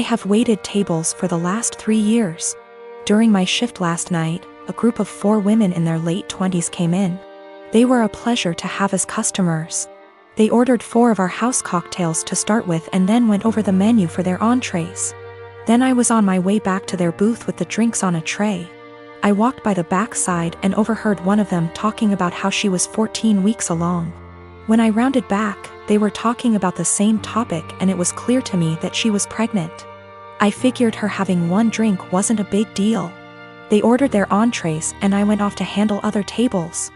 I have waited tables for the last 3 years. During my shift last night, a group of 4 women in their late 20s came in. They were a pleasure to have as customers. They ordered 4 of our house cocktails to start with and then went over the menu for their entrees. Then I was on my way back to their booth with the drinks on a tray. I walked by the backside and overheard one of them talking about how she was 14 weeks along. When I rounded back, they were talking about the same topic and it was clear to me that she was pregnant. I figured her having 1 drink wasn't a big deal. They ordered their entrees and I went off to handle other tables.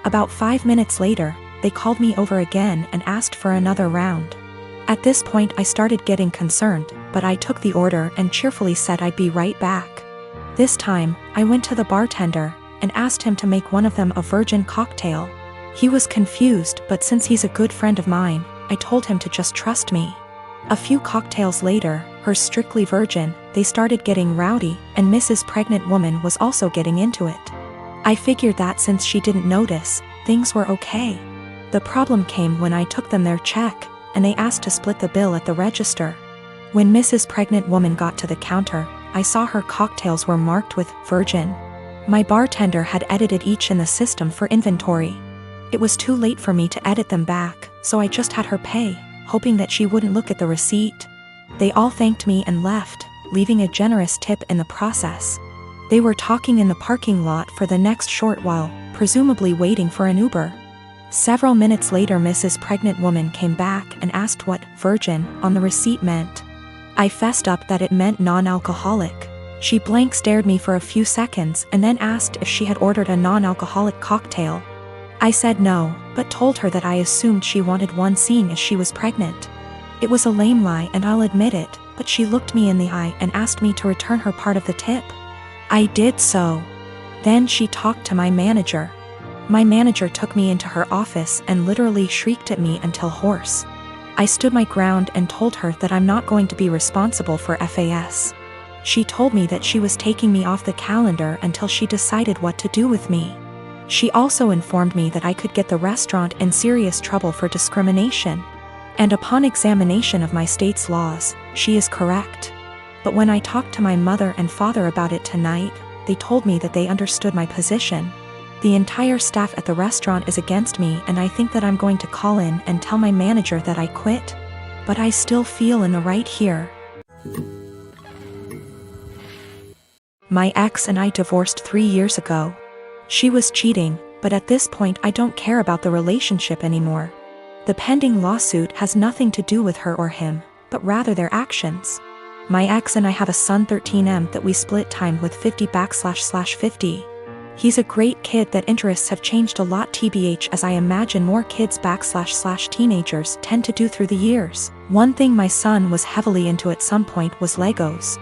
About 5 minutes later, they called me over again and asked for another round. At this point I started getting concerned, but I took the order and cheerfully said I'd be right back. This time, I went to the bartender and asked him to make one of them a virgin cocktail. He was confused, but since he's a good friend of mine, I told him to just trust me. A few cocktails later, hers strictly virgin, they started getting rowdy, and Mrs. Pregnant Woman was also getting into it. I figured that since she didn't notice, things were okay. The problem came when I took them their check, and they asked to split the bill at the register. When Mrs. Pregnant Woman got to the counter, I saw her cocktails were marked with virgin. My bartender had edited each in the system for inventory. It was too late for me to edit them back, so I just had her pay, hoping that she wouldn't look at the receipt. They all thanked me and left, leaving a generous tip in the process. They were talking in the parking lot for the next short while, presumably waiting for an Uber. Several minutes later Mrs. Pregnant Woman came back and asked what virgin on the receipt meant. I fessed up that it meant non-alcoholic. She blank stared me for a few seconds and then asked if she had ordered a non-alcoholic cocktail. I said no, but told her that I assumed she wanted one seeing as she was pregnant. It was a lame lie and I'll admit it, but she looked me in the eye and asked me to return her part of the tip. I did so. Then she talked to my manager. My manager took me into her office and literally shrieked at me until hoarse. I stood my ground and told her that I'm not going to be responsible for FAS. She told me that she was taking me off the calendar until she decided what to do with me. She also informed me that I could get the restaurant in serious trouble for discrimination. And upon examination of my state's laws, she is correct. But when I talked to my mother and father about it tonight, they told me that they understood my position. The entire staff at the restaurant is against me and I think that I'm going to call in and tell my manager that I quit. But I still feel in the right here. My ex and I divorced 3 years ago. She was cheating, but at this point I don't care about the relationship anymore. The pending lawsuit has nothing to do with her or him, but rather their actions. My ex and I have a son 13M that we split time with 50//50. He's a great kid that interests have changed a lot tbh as I imagine more kids / teenagers tend to do through the years. One thing my son was heavily into at some point was Legos.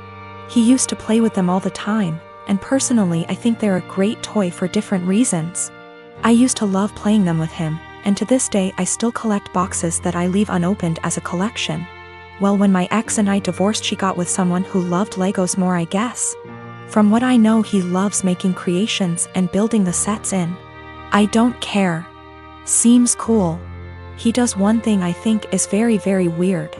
He used to play with them all the time, and personally I think they're a great toy for different reasons. I used to love playing them with him, and to this day I still collect boxes that I leave unopened as a collection. Well, when my ex and I divorced she got with someone who loved Legos more, I guess. From what I know he loves making creations and building the sets in. I don't care. Seems cool. He does one thing I think is very weird.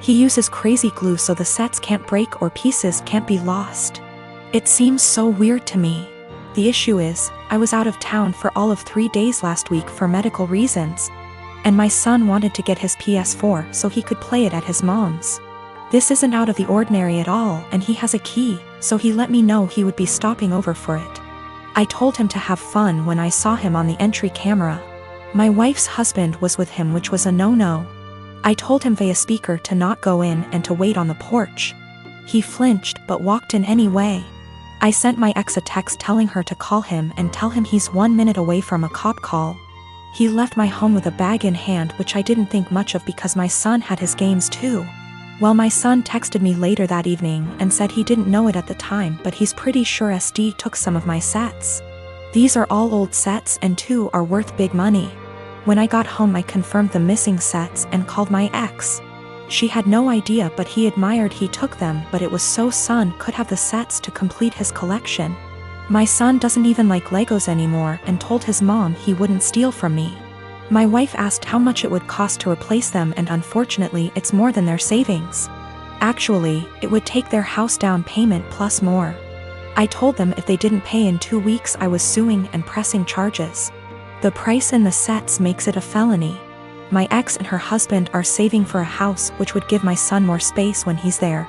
He uses crazy glue so the sets can't break or pieces can't be lost. It seems so weird to me. The issue is, I was out of town for all of 3 days last week for medical reasons. And my son wanted to get his PS4 so he could play it at his mom's. This isn't out of the ordinary at all and he has a key, so he let me know he would be stopping over for it. I told him to have fun when I saw him on the entry camera. My wife's husband was with him, which was a no-no. I told him via speaker to not go in and to wait on the porch. He flinched but walked in anyway. I sent my ex a text telling her to call him and tell him he's 1 minute away from a cop call. He left my home with a bag in hand, which I didn't think much of because my son had his games too. Well, my son texted me later that evening and said he didn't know it at the time, but he's pretty sure SD took some of my sets. These are all old sets and 2 are worth big money. When I got home I confirmed the missing sets and called my ex. She had no idea, but he admired he took them, but it was so son could have the sets to complete his collection. My son doesn't even like Legos anymore and told his mom he wouldn't steal from me. My wife asked how much it would cost to replace them and unfortunately it's more than their savings. Actually, it would take their house down payment plus more. I told them if they didn't pay in 2 weeks I was suing and pressing charges. The price in the sets makes it a felony. My ex and her husband are saving for a house which would give my son more space when he's there.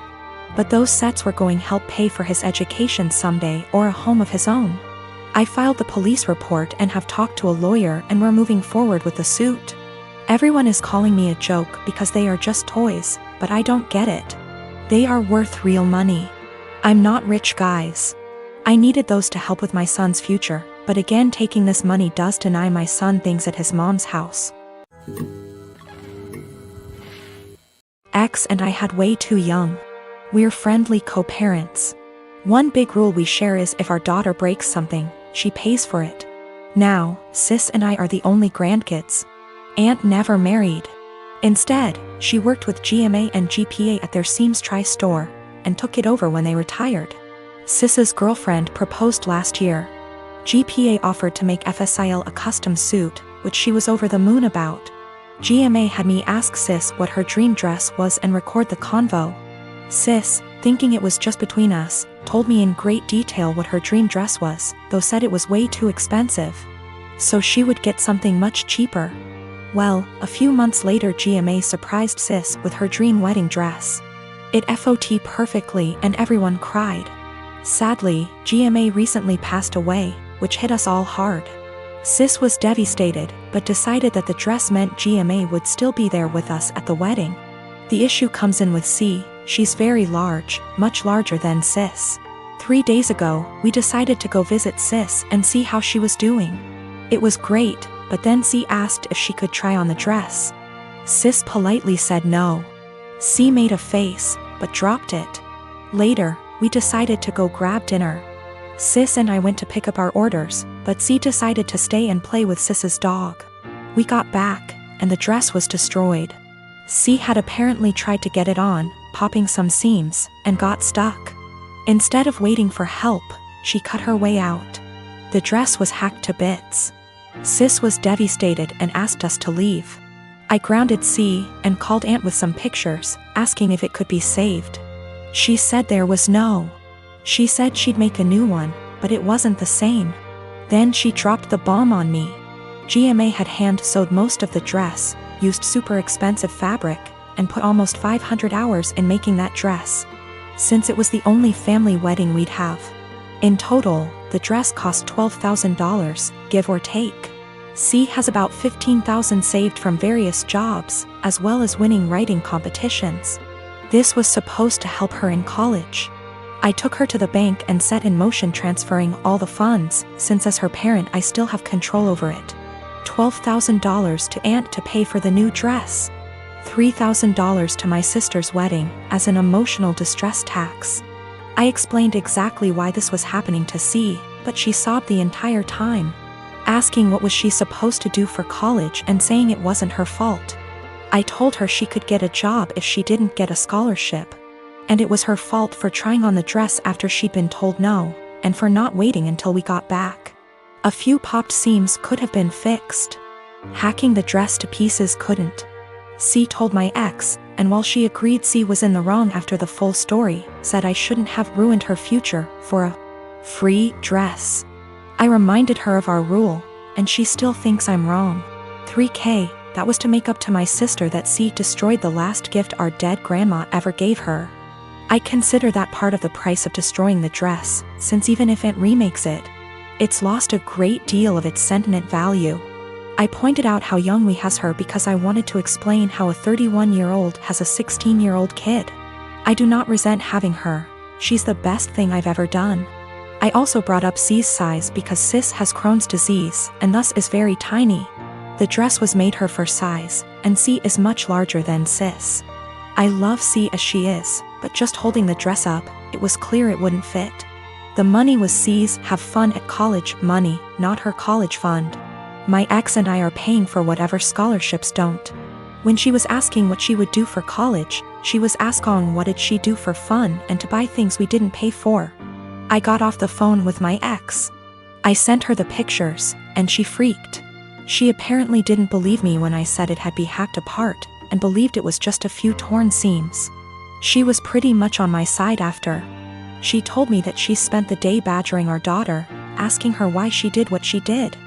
But those sets were going to help pay for his education someday or a home of his own. I filed the police report and have talked to a lawyer and we're moving forward with the suit. Everyone is calling me a joke because they are just toys, but I don't get it. They are worth real money. I'm not rich, guys. I needed those to help with my son's future, but again taking this money does deny my son things at his mom's house. Ex and I had way too young. We're friendly co-parents. One big rule we share is if our daughter breaks something, she pays for it. Now, sis and I are the only grandkids. Aunt never married. Instead, she worked with GMA and GPA at their Seams Tri-store, and took it over when they retired. Sis's girlfriend proposed last year. GPA offered to make FSIL a custom suit, which she was over the moon about. GMA had me ask Sis what her dream dress was and record the convo. Sis, thinking it was just between us, told me in great detail what her dream dress was, though said it was way too expensive. So she would get something much cheaper. Well, a few months later GMA surprised Sis with her dream wedding dress. It FOT perfectly and everyone cried. Sadly, GMA recently passed away, which hit us all hard. Sis was devastated, but decided that the dress meant GMA would still be there with us at the wedding. The issue comes in with C. She's very large, much larger than Sis. 3 days ago, we decided to go visit Sis and see how she was doing. It was great, but then C asked if she could try on the dress. Sis politely said no. C made a face, but dropped it. Later, we decided to go grab dinner. Sis and I went to pick up our orders, but C decided to stay and play with Sis's dog. We got back, and the dress was destroyed. C had apparently tried to get it on, popping some seams, and got stuck. Instead of waiting for help, she cut her way out. The dress was hacked to bits. Sis was devastated and asked us to leave. I grounded C and called Aunt with some pictures, asking if it could be saved. She said there was no. She said she'd make a new one, but it wasn't the same. Then she dropped the bomb on me. GMA had hand-sewed most of the dress, used super expensive fabric, and put almost 500 hours in making that dress. Since it was the only family wedding we'd have. In total, the dress cost $12,000, give or take. C has about $15,000 saved from various jobs, as well as winning writing competitions. This was supposed to help her in college. I took her to the bank and set in motion transferring all the funds, since as her parent I still have control over it. $12,000 to Aunt to pay for the new dress. $3,000 to my sister's wedding, as an emotional distress tax. I explained exactly why this was happening to C, but she sobbed the entire time, asking what was she supposed to do for college and saying it wasn't her fault. I told her she could get a job if she didn't get a scholarship. And it was her fault for trying on the dress after she'd been told no, and for not waiting until we got back. A few popped seams could have been fixed. Hacking the dress to pieces couldn't. C told my ex, and while she agreed C was in the wrong after the full story, said I shouldn't have ruined her future for a free dress. I reminded her of our rule, and she still thinks I'm wrong. $3,000, that was to make up to my sister that C destroyed the last gift our dead grandma ever gave her. I consider that part of the price of destroying the dress, since even if Aunt remakes it, it's lost a great deal of its sentiment value. I pointed out how young we has her because I wanted to explain how a 31-year-old has a 16-year-old kid. I do not resent having her. She's the best thing I've ever done. I also brought up C's size because Sis has Crohn's disease and thus is very tiny. The dress was made her for size, and C is much larger than Sis. I love C as she is, but just holding the dress up, it was clear it wouldn't fit. The money was C's have fun at college money, not her college fund. My ex and I are paying for whatever scholarships don't. When she was asking what she would do for college, she was asking what did she do for fun and to buy things we didn't pay for. I got off the phone with my ex. I sent her the pictures, and she freaked. She apparently didn't believe me when I said it had been hacked apart, and believed it was just a few torn seams. She was pretty much on my side after. She told me that she spent the day badgering our daughter, asking her why she did what she did.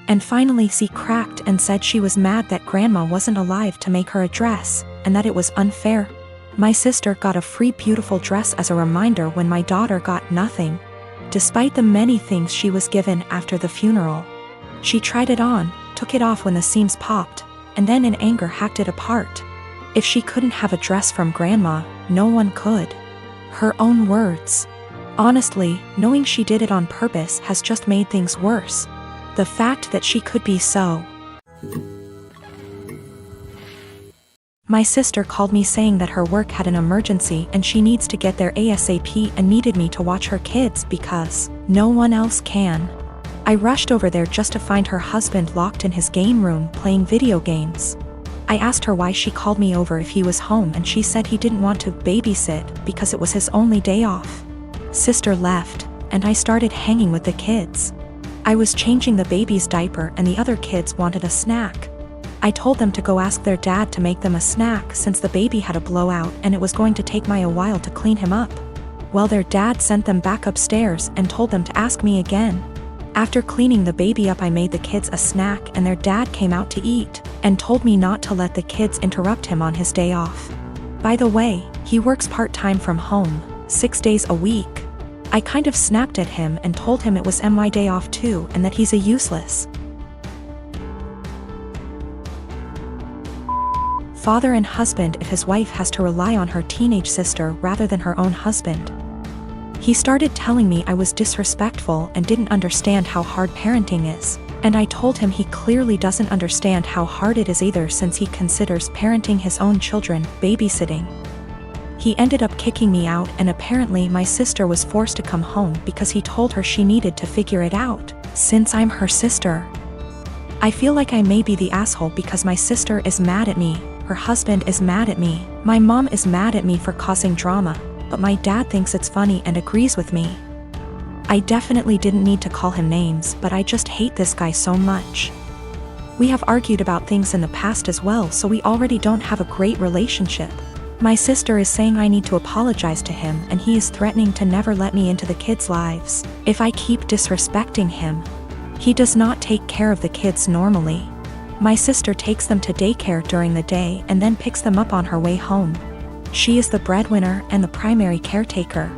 And finally she cracked and said she was mad that grandma wasn't alive to make her a dress, and that it was unfair. My sister got a free beautiful dress as a reminder when my daughter got nothing. Despite the many things she was given after the funeral. She tried it on, took it off when the seams popped, and then in anger hacked it apart. If she couldn't have a dress from grandma, no one could. Her own words. Honestly, knowing she did it on purpose has just made things worse. The fact that she could be so. My sister called me saying that her work had an emergency and she needs to get there ASAP and needed me to watch her kids because no one else can. I rushed over there just to find her husband locked in his game room playing video games. I asked her why she called me over if he was home and she said he didn't want to babysit because it was his only day off. Sister left, and I started hanging with the kids. I was changing the baby's diaper and the other kids wanted a snack. I told them to go ask their dad to make them a snack since the baby had a blowout and it was going to take me a while to clean him up. Well, their dad sent them back upstairs and told them to ask me again. After cleaning the baby up, I made the kids a snack and their dad came out to eat and told me not to let the kids interrupt him on his day off. By the way, he works part-time from home, 6 days a week. I kind of snapped at him and told him it was my day off too and that he's a useless father and husband if his wife has to rely on her teenage sister rather than her own husband. He started telling me I was disrespectful and didn't understand how hard parenting is, and I told him he clearly doesn't understand how hard it is either since he considers parenting his own children babysitting. He ended up kicking me out and apparently my sister was forced to come home because he told her she needed to figure it out, since I'm her sister. I feel like I may be the asshole because my sister is mad at me, her husband is mad at me, my mom is mad at me for causing drama, but my dad thinks it's funny and agrees with me. I definitely didn't need to call him names, but I just hate this guy so much. We have argued about things in the past as well, so we already don't have a great relationship. My sister is saying I need to apologize to him and he is threatening to never let me into the kids' lives if I keep disrespecting him. He does not take care of the kids normally. My sister takes them to daycare during the day and then picks them up on her way home. She is the breadwinner and the primary caretaker.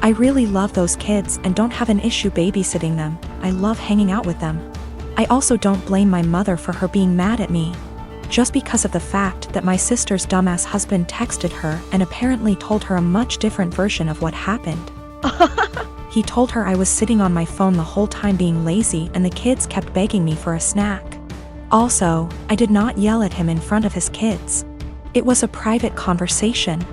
I really love those kids and don't have an issue babysitting them. I love hanging out with them. I also don't blame my mother for her being mad at me. Just because of the fact that my sister's dumbass husband texted her and apparently told her a much different version of what happened. He told her I was sitting on my phone the whole time being lazy and the kids kept begging me for a snack. Also, I did not yell at him in front of his kids. It was a private conversation.